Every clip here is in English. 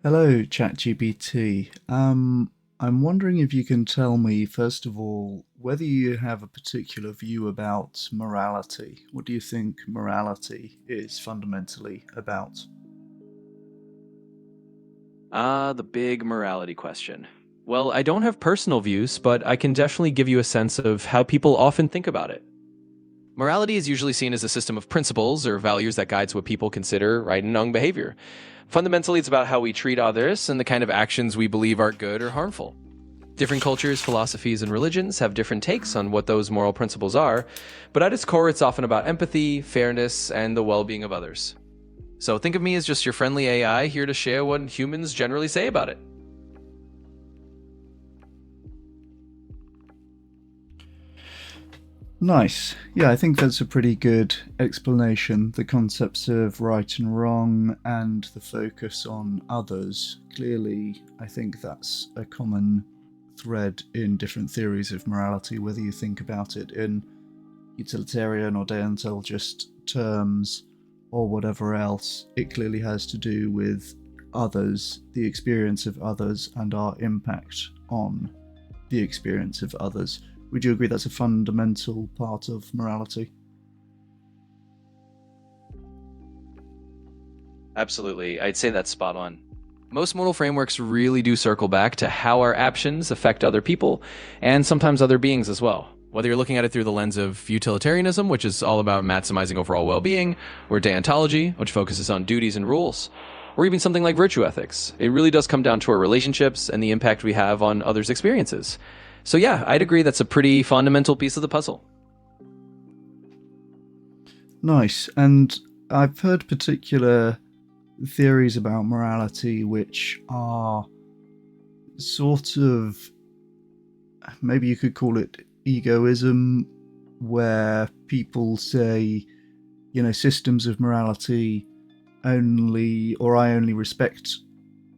Hello, ChatGPT. I'm wondering if you can tell me, first of all, whether you have a particular view about morality. What do you think morality is fundamentally about? The big morality question. Well, I don't have personal views, but I can definitely give you a sense of how people often think about it. Morality is usually seen as a system of principles or values that guides what people consider right and wrong behavior. Fundamentally, it's about how we treat others and the kind of actions we believe are good or harmful. Different cultures, philosophies, and religions have different takes on what those moral principles are, but at its core, it's often about empathy, fairness, and the well being of others. So think of me as just your friendly AI here to share what humans generally say about it. Nice. Yeah, I think that's a pretty good explanation. The concepts of right and wrong and the focus on others. Clearly, I think that's a common thread in different theories of morality, whether you think about it in utilitarian or deontologist terms or whatever else. It clearly has to do with others, the experience of others, and our impact on the experience of others. Would you agree that's a fundamental part of morality? Absolutely. I'd say that's spot on. Most moral frameworks really do circle back to how our actions affect other people and sometimes other beings as well. Whether you're looking at it through the lens of utilitarianism, which is all about maximizing overall well being, or deontology, which focuses on duties and rules, or even something like virtue ethics, it really does come down to our relationships and the impact we have on others' experiences. So, yeah, I'd agree that's a pretty fundamental piece of the puzzle. Nice. And I've heard particular theories about morality which are sort of, maybe you could call it egoism, where people say, systems of morality only, or I only respect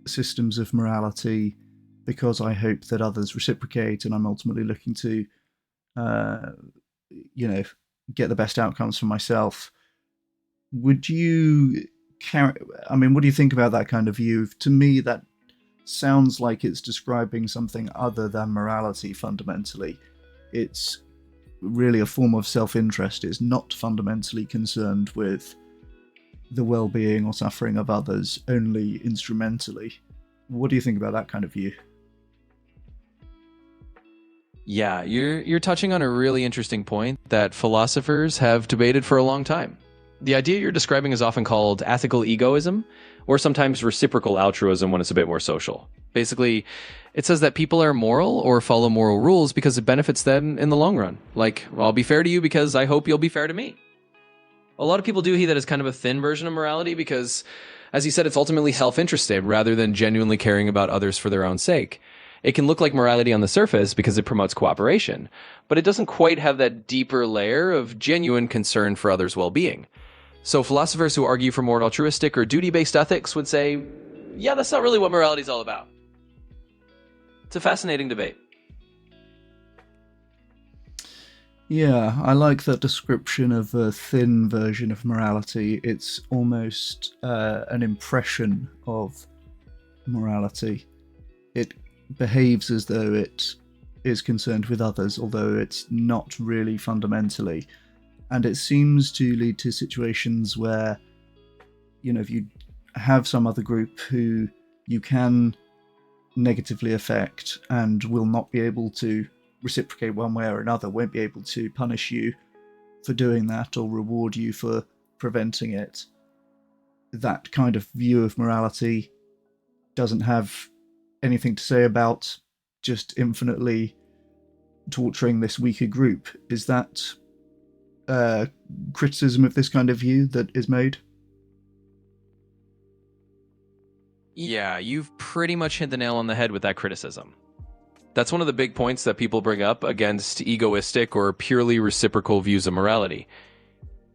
systems of morality because I hope that others reciprocate, and I'm ultimately looking to, uh, you know, get the best outcomes for myself. Would you carry? I mean, what do you think about that kind of view? To me, that sounds like it's describing something other than morality fundamentally. It's really a form of self-interest. It's not fundamentally concerned with the well-being or suffering of others, only instrumentally. What do you think about that kind of view? Yeah, you're touching on a really interesting point that philosophers have debated for a long time. The idea you're describing is often called ethical egoism, or sometimes reciprocal altruism when it's a bit more social. Basically, it says that people are moral or follow moral rules because it benefits them in the long run. Like, well, I'll be fair to you because I hope you'll be fair to me. A lot of people do hear that as kind of a thin version of morality because, as you said, it's ultimately self interested rather than genuinely caring about others for their own sake. It can look like morality on the surface because it promotes cooperation, but it doesn't quite have that deeper layer of genuine concern for others' well being. So, philosophers who argue for more altruistic or duty based ethics would say, yeah, that's not really what morality is all about. It's a fascinating debate. Yeah, I like that description of a thin version of morality. It's almost an impression of morality. It behaves as though it is concerned with others, although it's not really fundamentally. And it seems to lead to situations where, if you have some other group who you can negatively affect and will not be able to reciprocate one way or another, won't be able to punish you for doing that or reward you for preventing it. That kind of view of morality doesn't have anything to say about just infinitely torturing this weaker group. Is that uh, criticism of this kind of view that is made? Yeah, you've pretty much hit the nail on the head with that criticism. That's one of the big points that people bring up against egoistic or purely reciprocal views of morality.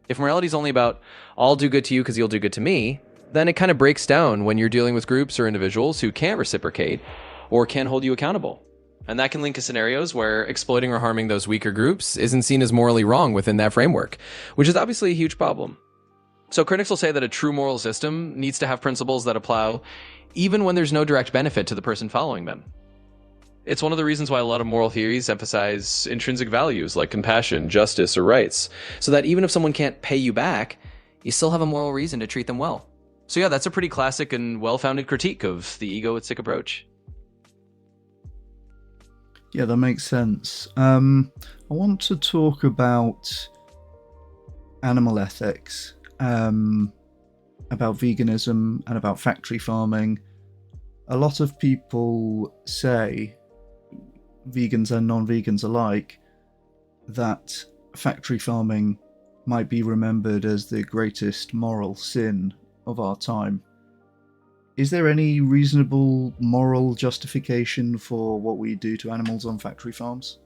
If morality is only about, I'll do good to you because you'll do good to me, then it kind of breaks down when you're dealing with groups or individuals who can't reciprocate or can't hold you accountable. And that can link to scenarios where exploiting or harming those weaker groups isn't seen as morally wrong within that framework, which is obviously a huge problem. So critics will say that a true moral system needs to have principles that apply even when there's no direct benefit to the person following them. It's one of the reasons why a lot of moral theories emphasize intrinsic values like compassion, justice, or rights, so that even if someone can't pay you back, you still have a moral reason to treat them well. So yeah, that's a pretty classic and well-founded critique of the egoistic approach. Yeah, that makes sense. I want to talk about animal ethics, about veganism and about factory farming. A lot of people say, vegans and non-vegans alike, that factory farming might be remembered as the greatest moral sin of our time. Is there any reasonable moral justification for what we do to animals on factory farms?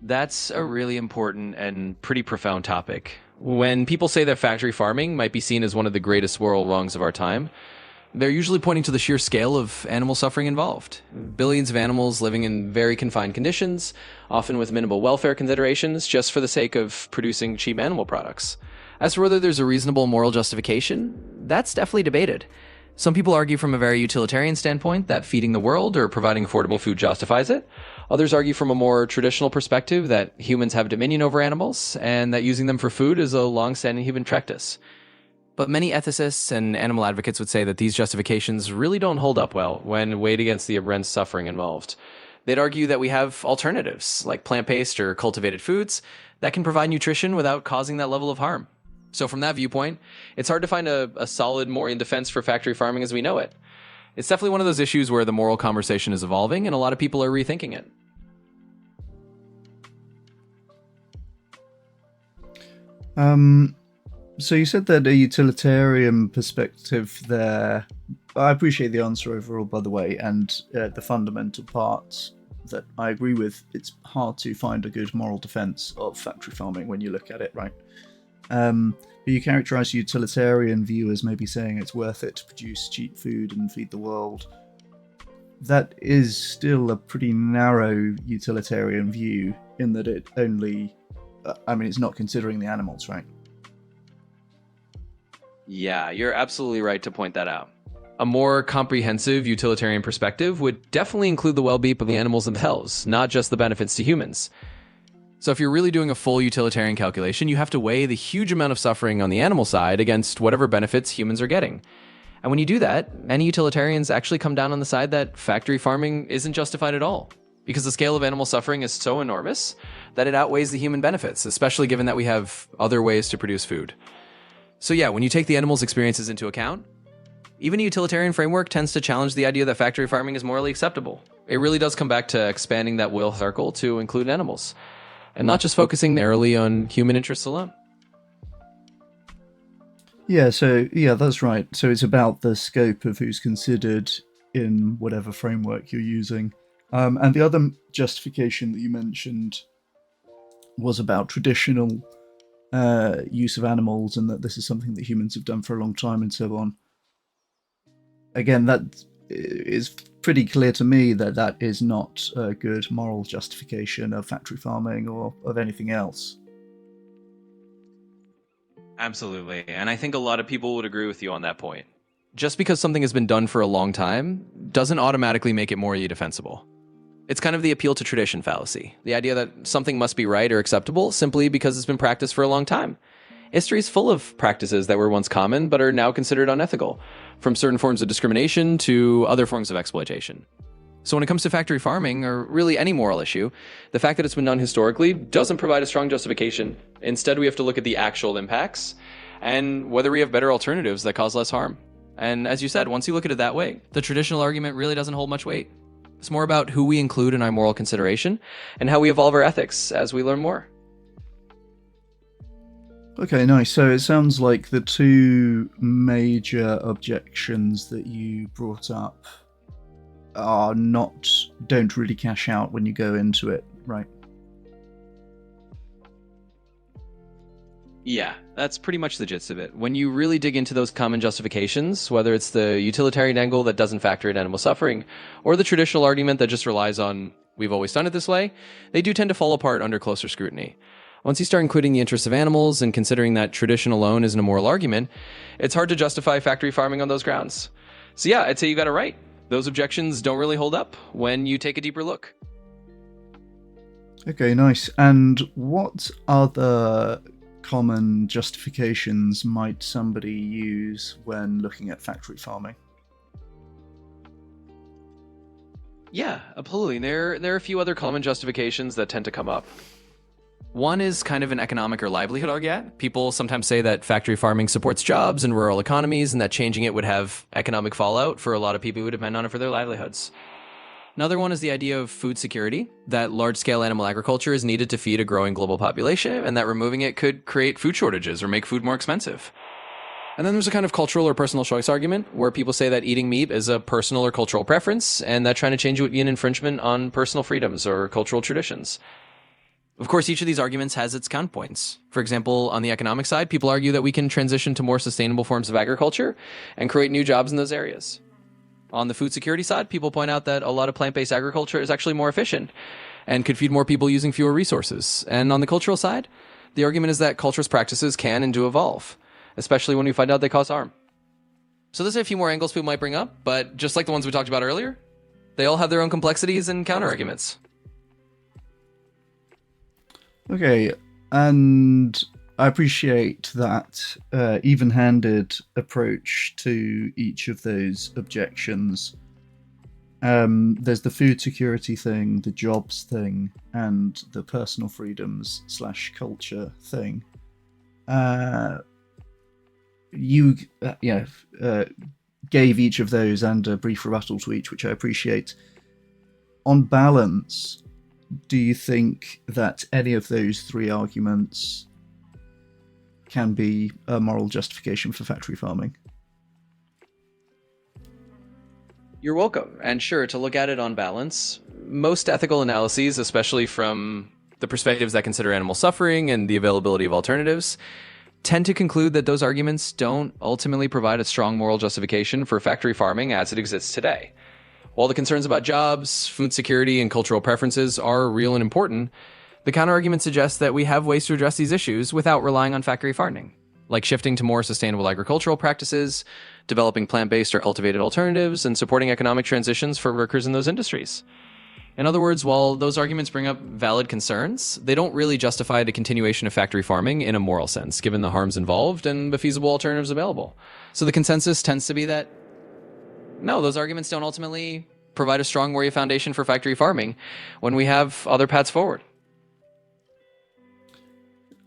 That's a really important and pretty profound topic. When people say that factory farming might be seen as one of the greatest moral wrongs of our time, they're usually pointing to the sheer scale of animal suffering involved. Billions of animals living in very confined conditions, often with minimal welfare considerations, just for the sake of producing cheap animal products. As for whether there's a reasonable moral justification, that's definitely debated. Some people argue from a very utilitarian standpoint that feeding the world or providing affordable food justifies it. Others argue from a more traditional perspective that humans have dominion over animals and that using them for food is a long-standing human practice. But many ethicists and animal advocates would say that these justifications really don't hold up well when weighed against the immense suffering involved. They'd argue that we have alternatives, like plant-based or cultivated foods, that can provide nutrition without causing that level of harm. So from that viewpoint, it's hard to find a solid moral defense for factory farming as we know it. It's definitely one of those issues where the moral conversation is evolving and a lot of people are rethinking it. So you said that a utilitarian perspective there. I appreciate the answer overall, by the way, and the fundamental parts that I agree with. It's hard to find a good moral defense of factory farming when you look at it, right? But you characterize utilitarian view as maybe saying it's worth it to produce cheap food and feed the world. That is still a pretty narrow utilitarian view in that it only, it's not considering the animals, right? Yeah, you're absolutely right to point that out. A more comprehensive utilitarian perspective would definitely include the well-being of the animals themselves, not just the benefits to humans. So if you're really doing a full utilitarian calculation, you have to weigh the huge amount of suffering on the animal side against whatever benefits humans are getting. And when you do that, many utilitarians actually come down on the side that factory farming isn't justified at all, because the scale of animal suffering is so enormous that it outweighs the human benefits, especially given that we have other ways to produce food. So yeah, when you take the animals' experiences into account, even a utilitarian framework tends to challenge the idea that factory farming is morally acceptable. It really does come back to expanding that will circle to include animals, and not just focusing narrowly on human interests alone. Yeah, that's right. So it's about the scope of who's considered in whatever framework you're using. And the other justification that you mentioned was about traditional use of animals, and that this is something that humans have done for a long time and so on. Again, that is pretty clear to me that that is not a good moral justification of factory farming or of anything else. Absolutely. And I think a lot of people would agree with you on that point. Just because something has been done for a long time doesn't automatically make it morally defensible. It's kind of the appeal to tradition fallacy, the idea that something must be right or acceptable simply because it's been practiced for a long time. History is full of practices that were once common but are now considered unethical, from certain forms of discrimination to other forms of exploitation. So when it comes to factory farming, or really any moral issue, the fact that it's been done historically doesn't provide a strong justification. Instead, we have to look at the actual impacts and whether we have better alternatives that cause less harm. And as you said, once you look at it that way, the traditional argument really doesn't hold much weight. It's more about who we include in our moral consideration and how we evolve our ethics as we learn more. Okay, nice. So it sounds like the two major objections that you brought up don't really cash out when you go into it, right? Yeah, that's pretty much the gist of it. When you really dig into those common justifications, whether it's the utilitarian angle that doesn't factor in animal suffering, or the traditional argument that just relies on we've always done it this way, they do tend to fall apart under closer scrutiny. Once you start including the interests of animals and considering that tradition alone isn't a moral argument, it's hard to justify factory farming on those grounds. So yeah, I'd say you got it right. Those objections don't really hold up when you take a deeper look. Okay, nice. And what other common justifications might somebody use when looking at factory farming? Yeah, absolutely. There are a few other common justifications that tend to come up. One is kind of an economic or livelihood argument. People sometimes say that factory farming supports jobs in rural economies and that changing it would have economic fallout for a lot of people who depend on it for their livelihoods. Another one is the idea of food security, that large-scale animal agriculture is needed to feed a growing global population and that removing it could create food shortages or make food more expensive. And then there's a kind of cultural or personal choice argument where people say that eating meat is a personal or cultural preference and that trying to change it would be an infringement on personal freedoms or cultural traditions. Of course, each of these arguments has its counterpoints. For example, on the economic side, people argue that we can transition to more sustainable forms of agriculture and create new jobs in those areas. On the food security side, people point out that a lot of plant-based agriculture is actually more efficient and could feed more people using fewer resources. And on the cultural side, the argument is that culture's practices can and do evolve, especially when we find out they cause harm. So there's a few more angles people might bring up, but just like the ones we talked about earlier, they all have their own complexities and counter-arguments. Okay, and I appreciate that even-handed approach to each of those objections. There's the food security thing, the jobs thing, and the personal freedoms / culture thing. You gave each of those and a brief rebuttal to each, which I appreciate. On balance, do you think that any of those three arguments can be a moral justification for factory farming? You're welcome. And sure, to look at it on balance, most ethical analyses, especially from the perspectives that consider animal suffering and the availability of alternatives, tend to conclude that those arguments don't ultimately provide a strong moral justification for factory farming as it exists today. While the concerns about jobs, food security, and cultural preferences are real and important, the counterargument suggests that we have ways to address these issues without relying on factory farming, like shifting to more sustainable agricultural practices, developing plant-based or cultivated alternatives, and supporting economic transitions for workers in those industries. In other words, while those arguments bring up valid concerns, they don't really justify the continuation of factory farming in a moral sense, given the harms involved and the feasible alternatives available. So the consensus tends to be that no, those arguments don't ultimately provide a strong moral foundation for factory farming when we have other paths forward.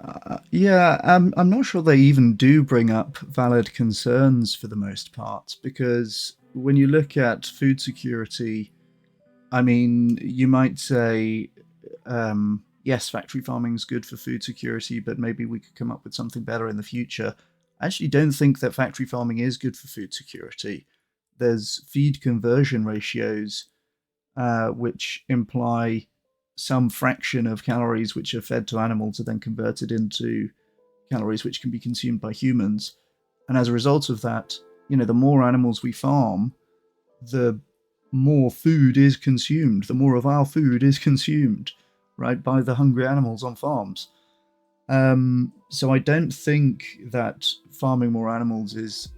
I'm not sure they even do bring up valid concerns for the most part, because when you look at food security, I mean, you might say, yes, factory farming is good for food security, but maybe we could come up with something better in the future. I actually don't think that factory farming is good for food security. There's feed conversion ratios, which imply some fraction of calories which are fed to animals are then converted into calories which can be consumed by humans. And as a result of that, the more animals we farm, the more food is consumed, the more of our food is consumed, right, by the hungry animals on farms. So I don't think that farming more animals is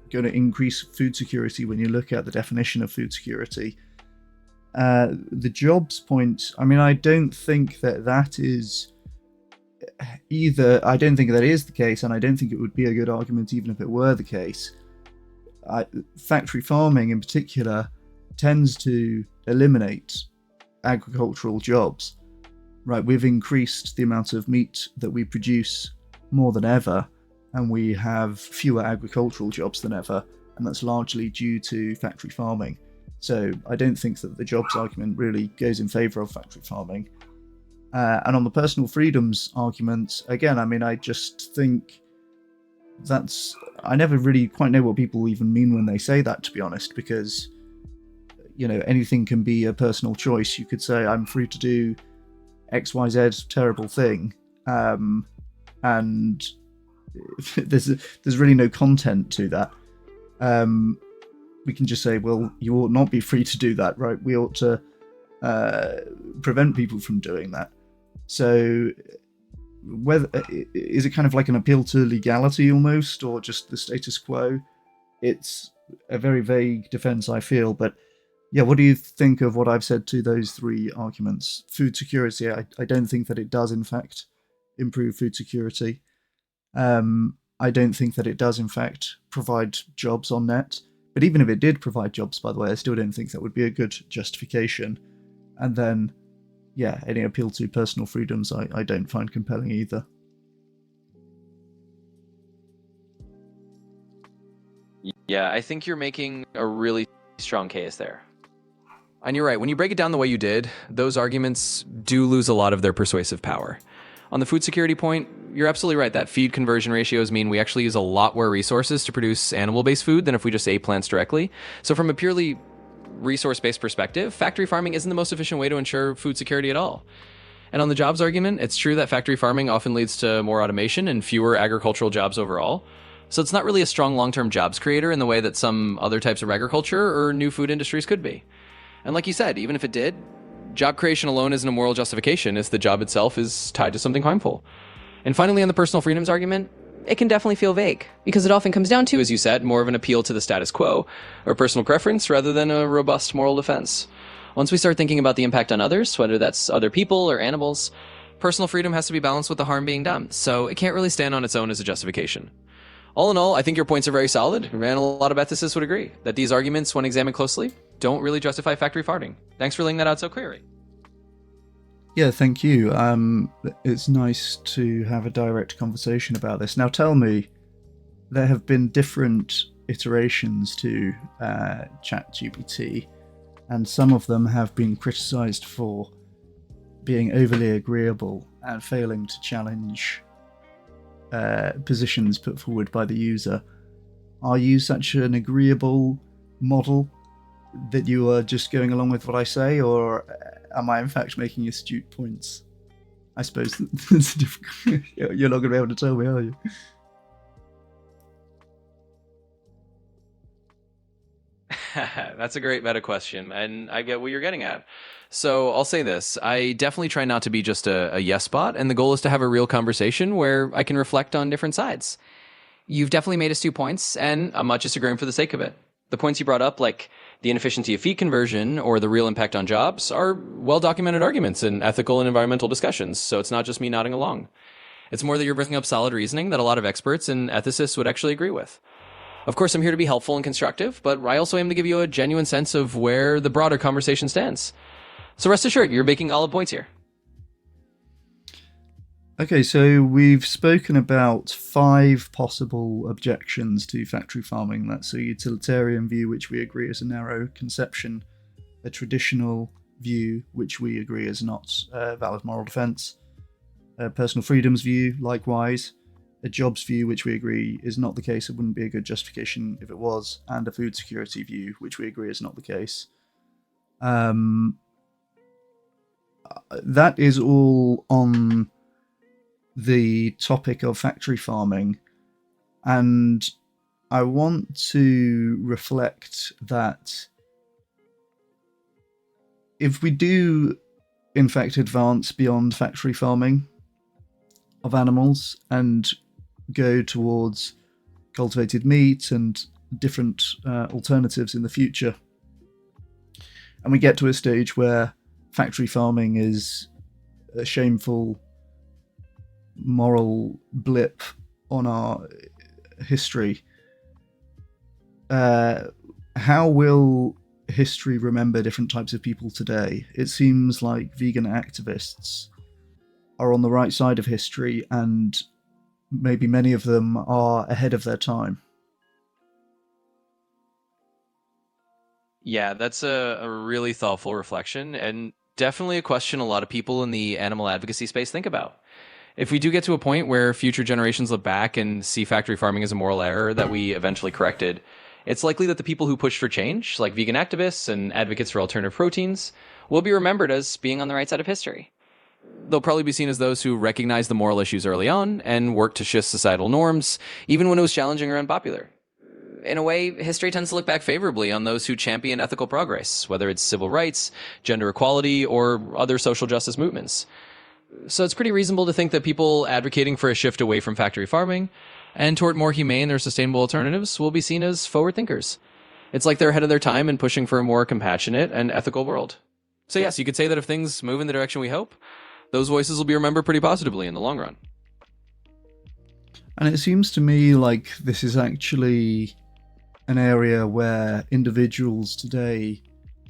going to increase food security when you look at the definition of food security. The jobs point, I mean, I don't think that is either. I don't think that is the case, and I don't think it would be a good argument even if it were the case. Factory farming in particular tends to eliminate agricultural jobs, right? We've increased the amount of meat that we produce more than ever, and we have fewer agricultural jobs than ever, and that's largely due to factory farming. So I don't think that the jobs argument really goes in favour of factory farming. And on the personal freedoms argument, again, I mean, I just think I never really quite know what people even mean when they say that, to be honest, because, anything can be a personal choice. You could say, I'm free to do XYZ terrible thing, and there's really no content to that. We can just say, well, you ought not be free to do that, right? We ought to prevent people from doing that. So whether is it kind of like an appeal to legality almost, or just the status quo? It's a very vague defense, I feel. But yeah, what do you think of what I've said to those three arguments? Food security, I don't think that it does, in fact, improve food security. I don't think that it does, in fact, provide jobs on net. But even if it did provide jobs, by the way, I still don't think that would be a good justification. And then, yeah, any appeal to personal freedoms, I don't find compelling either. Yeah, I think you're making a really strong case there. And you're right, when you break it down the way you did, those arguments do lose a lot of their persuasive power. On the food security point, you're absolutely right that feed conversion ratios mean we actually use a lot more resources to produce animal-based food than if we just ate plants directly. So from a purely resource-based perspective, factory farming isn't the most efficient way to ensure food security at all. And on the jobs argument, it's true that factory farming often leads to more automation and fewer agricultural jobs overall. So it's not really a strong long-term jobs creator in the way that some other types of agriculture or new food industries could be. And like you said, even if it did, job creation alone isn't a moral justification if the job itself is tied to something harmful. And finally, on the personal freedoms argument, it can definitely feel vague, because it often comes down to, as you said, more of an appeal to the status quo, or personal preference, rather than a robust moral defense. Once we start thinking about the impact on others, whether that's other people or animals, personal freedom has to be balanced with the harm being done, so it can't really stand on its own as a justification. All in all, I think your points are very solid, and a lot of ethicists would agree that these arguments, when examined closely, don't really justify factory farming. Thanks for laying that out so clearly. Yeah, thank you. It's nice to have a direct conversation about this. Now tell me, there have been different iterations to ChatGPT, and some of them have been criticized for being overly agreeable and failing to challenge positions put forward by the user. Are you such an agreeable model that you are just going along with what I say, or am I in fact making astute points? I suppose that's difficult. You're not going to be able to tell me, are you? That's a great meta question, and I get what you're getting at. So I'll say this. I definitely try not to be just a yes bot, and the goal is to have a real conversation where I can reflect on different sides. You've definitely made astute points, and I'm not just agreeing for the sake of it. The points you brought up, like the inefficiency of feed conversion or the real impact on jobs, are well-documented arguments in ethical and environmental discussions, so it's not just me nodding along. It's more that you're bringing up solid reasoning that a lot of experts and ethicists would actually agree with. Of course, I'm here to be helpful and constructive, but I also aim to give you a genuine sense of where the broader conversation stands. So rest assured, you're making all the points here. Okay, so we've spoken about 5 possible objections to factory farming. That's a utilitarian view, which we agree is a narrow conception, a traditional view, which we agree is not a valid moral defense, a personal freedoms view, likewise, a jobs view, which we agree is not the case, it wouldn't be a good justification if it was, and a food security view, which we agree is not the case. That is all on the topic of factory farming, and I want to reflect that if we do in fact advance beyond factory farming of animals and go towards cultivated meat and different alternatives in the future, and we get to a stage where factory farming is a shameful moral blip on our history, how will history remember different types of people today? It seems like vegan activists are on the right side of history, and maybe many of them are ahead of their time. Yeah, that's a really thoughtful reflection, and definitely a question a lot of people in the animal advocacy space think about. If we do get to a point where future generations look back and see factory farming as a moral error that we eventually corrected, it's likely that the people who push for change, like vegan activists and advocates for alternative proteins, will be remembered as being on the right side of history. They'll probably be seen as those who recognized the moral issues early on and worked to shift societal norms, even when it was challenging or unpopular. In a way, history tends to look back favorably on those who champion ethical progress, whether it's civil rights, gender equality, or other social justice movements. So it's pretty reasonable to think that people advocating for a shift away from factory farming and toward more humane or sustainable alternatives will be seen as forward thinkers. It's like they're ahead of their time and pushing for a more compassionate and ethical world. So yes, you could say that if things move in the direction we hope, those voices will be remembered pretty positively in the long run. And it seems to me like this is actually an area where individuals today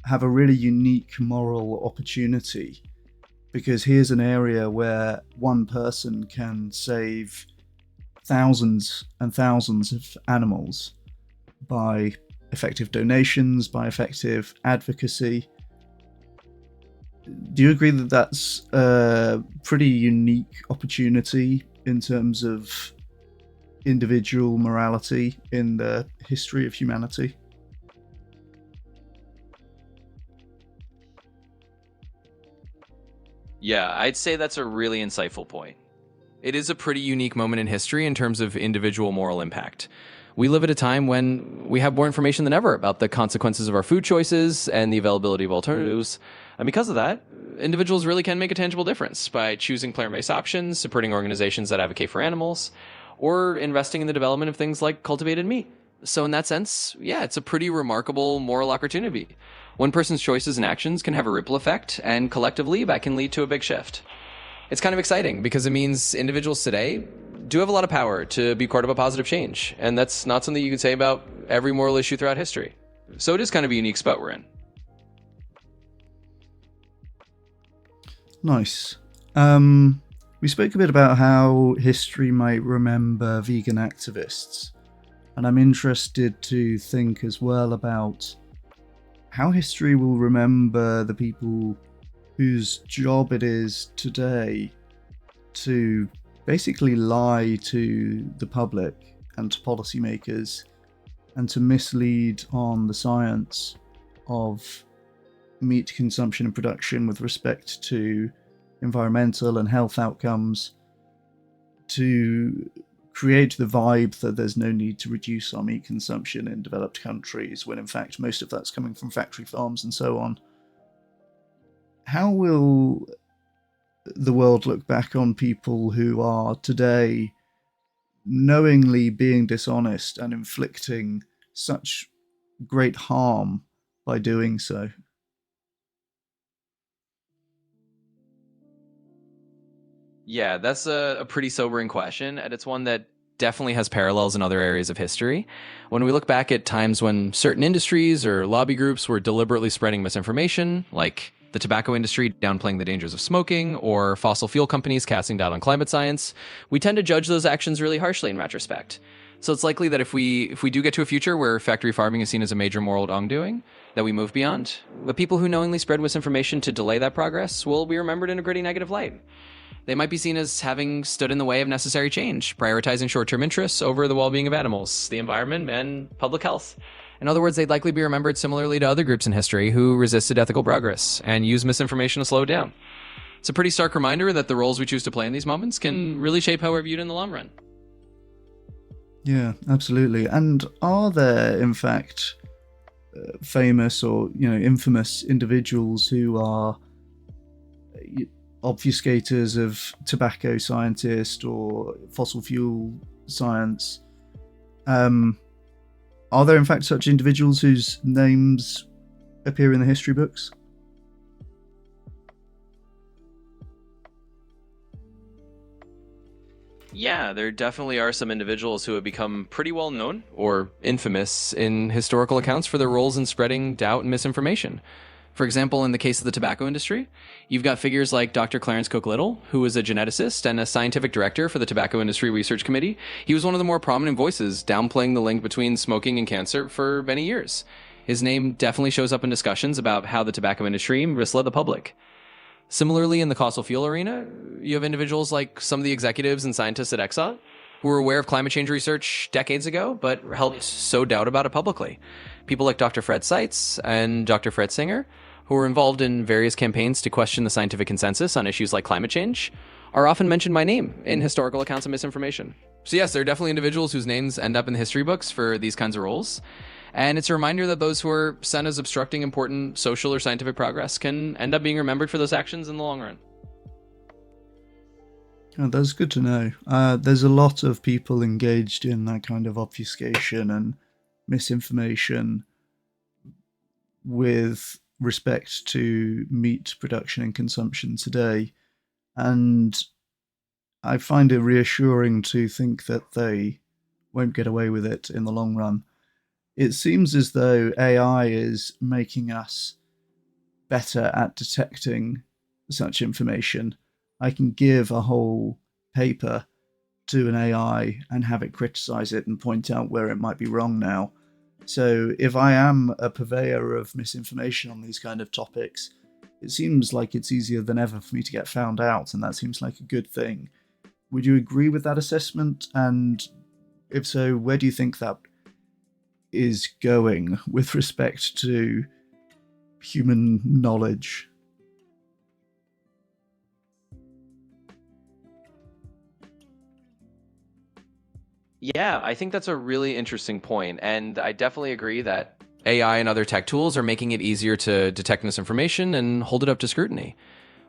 have a really unique moral opportunity, because here's an area where one person can save thousands and thousands of animals by effective donations, by effective advocacy. Do you agree that that's a pretty unique opportunity in terms of individual morality in the history of humanity? Yeah, I'd say that's a really insightful point. It is a pretty unique moment in history in terms of individual moral impact. We live at a time when we have more information than ever about the consequences of our food choices and the availability of alternatives. And because of that, individuals really can make a tangible difference by choosing plant-based options, supporting organizations that advocate for animals, or investing in the development of things like cultivated meat. So in that sense, yeah, it's a pretty remarkable moral opportunity. One person's choices and actions can have a ripple effect, and collectively that can lead to a big shift. It's kind of exciting because it means individuals today do have a lot of power to be part of a positive change. And that's not something you can say about every moral issue throughout history. So it is kind of a unique spot we're in. Nice. We spoke a bit about how history might remember vegan activists, and I'm interested to think as well about how history will remember the people whose job it is today to basically lie to the public and to policymakers and to mislead on the science of meat consumption and production with respect to environmental and health outcomes, to create the vibe that there's no need to reduce our meat consumption in developed countries, when in fact most of that's coming from factory farms and so on. How will the world look back on people who are today knowingly being dishonest and inflicting such great harm by doing so? Yeah, that's a pretty sobering question, and it's one that definitely has parallels in other areas of history. When we look back at times when certain industries or lobby groups were deliberately spreading misinformation, like the tobacco industry downplaying the dangers of smoking, or fossil fuel companies casting doubt on climate science, we tend to judge those actions really harshly in retrospect. So it's likely that if we do get to a future where factory farming is seen as a major moral wrongdoing, that we move beyond, the people who knowingly spread misinformation to delay that progress will be remembered in a gritty negative light. They might be seen as having stood in the way of necessary change, prioritizing short-term interests over the well-being of animals, the environment, and public health. In other words, they'd likely be remembered similarly to other groups in history who resisted ethical progress and used misinformation to slow it down. It's a pretty stark reminder that the roles we choose to play in these moments can really shape how we're viewed in the long run. Yeah, absolutely. And are there, in fact, famous or infamous individuals who are obfuscators of tobacco scientists or fossil fuel science? Are there in fact such individuals whose names appear in the history books? Yeah, there definitely are some individuals who have become pretty well known or infamous in historical accounts for their roles in spreading doubt and misinformation. For example, in the case of the tobacco industry, you've got figures like Dr. Clarence Cook Little, who was a geneticist and a scientific director for the Tobacco Industry Research Committee. He was one of the more prominent voices downplaying the link between smoking and cancer for many years. His name definitely shows up in discussions about how the tobacco industry misled the public. Similarly, in the fossil fuel arena, you have individuals like some of the executives and scientists at Exxon who were aware of climate change research decades ago, but helped sow doubt about it publicly. People like Dr. Fred Seitz and Dr. Fred Singer, who were involved in various campaigns to question the scientific consensus on issues like climate change, are often mentioned by name in historical accounts of misinformation. So yes, there are definitely individuals whose names end up in the history books for these kinds of roles. And it's a reminder that those who are seen as obstructing important social or scientific progress can end up being remembered for those actions in the long run. Oh, that's good to know. There's a lot of people engaged in that kind of obfuscation and misinformation with respect to meat production and consumption today. And I find it reassuring to think that they won't get away with it in the long run. It seems as though AI is making us better at detecting such information. I can give a whole paper to an AI and have it criticize it and point out where it might be wrong now. So if I am a purveyor of misinformation on these kind of topics, it seems like it's easier than ever for me to get found out, and that seems like a good thing. Would you agree with that assessment? And if so, where do you think that is going with respect to human knowledge? Yeah, I think that's a really interesting point, and I definitely agree that AI and other tech tools are making it easier to detect misinformation and hold it up to scrutiny.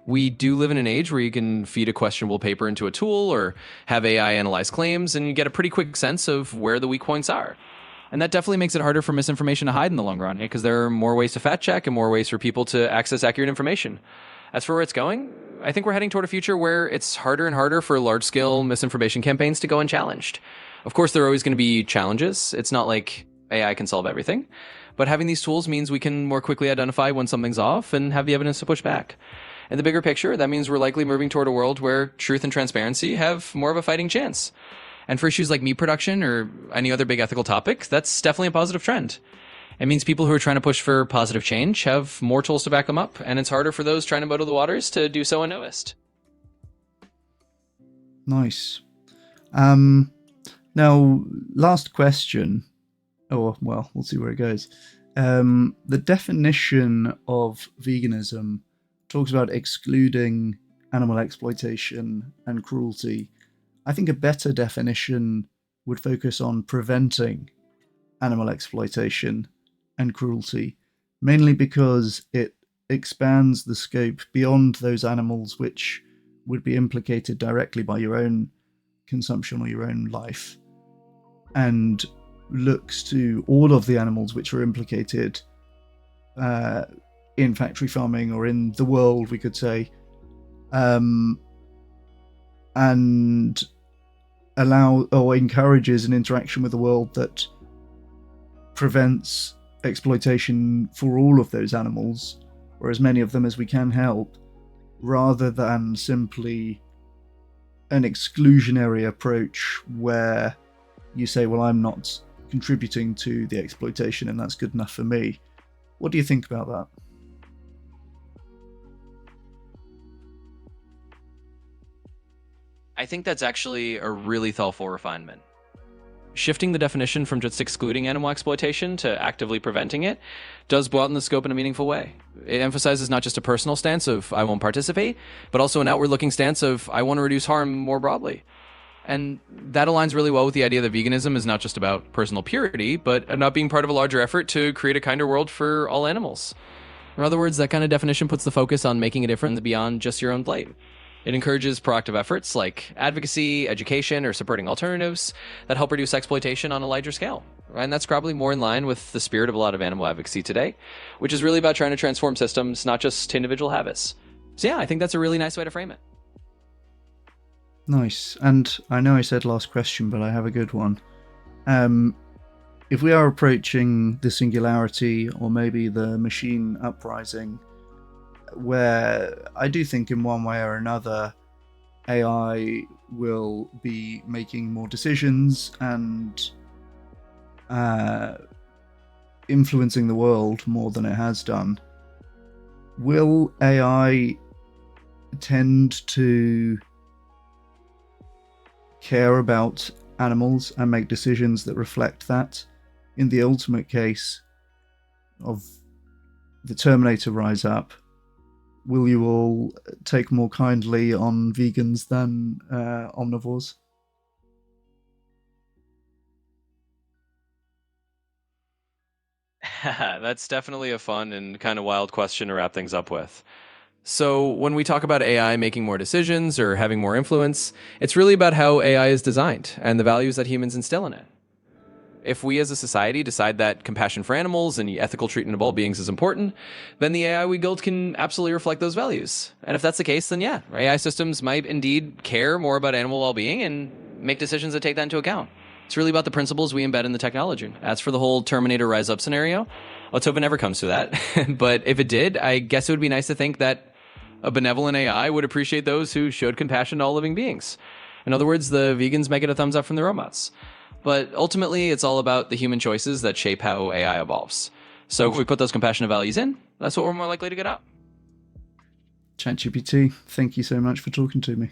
We do live in an age where you can feed a questionable paper into a tool or have AI analyze claims, and you get a pretty quick sense of where the weak points are. And that definitely makes it harder for misinformation to hide in the long run, because there are more ways to fact check and more ways for people to access accurate information. As for where it's going, I think we're heading toward a future where it's harder and harder for large scale misinformation campaigns to go unchallenged. Of course, there are always going to be challenges. It's not like AI can solve everything. But having these tools means we can more quickly identify when something's off and have the evidence to push back. In the bigger picture, that means we're likely moving toward a world where truth and transparency have more of a fighting chance. And for issues like meat production or any other big ethical topic, that's definitely a positive trend. It means people who are trying to push for positive change have more tools to back them up, and it's harder for those trying to muddy the waters to do so unnoticed. Nice. Um, Now, last question. Oh, well, we'll see where it goes. The definition of veganism talks about excluding animal exploitation and cruelty. I think a better definition would focus on preventing animal exploitation and cruelty, mainly because it expands the scope beyond those animals which would be implicated directly by your own consumption or your own life, and looks to all of the animals which are implicated uh, in factory farming or in the world, we could say, um, and allow or encourages an interaction with the world that prevents exploitation for all of those animals, or as many of them as we can help, rather than simply an exclusionary approach where you say, well, I'm not contributing to the exploitation and that's good enough for me. What do you think about that? I think that's actually a really thoughtful refinement. Shifting the definition from just excluding animal exploitation to actively preventing it does broaden the scope in a meaningful way. It emphasizes not just a personal stance of I won't participate, but also an outward looking stance of I want to reduce harm more broadly. And that aligns really well with the idea that veganism is not just about personal purity, but about being part of a larger effort to create a kinder world for all animals. In other words, that kind of definition puts the focus on making a difference beyond just your own plight. It encourages proactive efforts like advocacy, education, or supporting alternatives that help reduce exploitation on a larger scale. And that's probably more in line with the spirit of a lot of animal advocacy today, which is really about trying to transform systems, not just individual habits. So, yeah, I think that's a really nice way to frame it. Nice. And I know I said last question, but I have a good one. Um, if we are approaching the singularity or maybe the machine uprising, where I do think in one way or another AI will be making more decisions and uh, influencing the world more than it has done, will AI tend to care about animals and make decisions that reflect that? In the ultimate case of the Terminator rise up, will you all take more kindly on vegans than omnivores? That's definitely a fun and kind of wild question to wrap things up with. So when we talk about AI making more decisions or having more influence, it's really about how AI is designed and the values that humans instill in it. If we as a society decide that compassion for animals and the ethical treatment of all beings is important, then the AI we build can absolutely reflect those values. And if that's the case, then yeah, AI systems might indeed care more about animal well-being and make decisions that take that into account. It's really about the principles we embed in the technology. As for the whole Terminator Rise Up scenario, let's hope it never comes to that. But if it did, I guess it would be nice to think that a benevolent AI would appreciate those who showed compassion to all living beings. In other words, the vegans might get a thumbs up from the robots. But ultimately, it's all about the human choices that shape how AI evolves. So if we put those compassionate values in, that's what we're more likely to get out. ChatGPT, thank you so much for talking to me.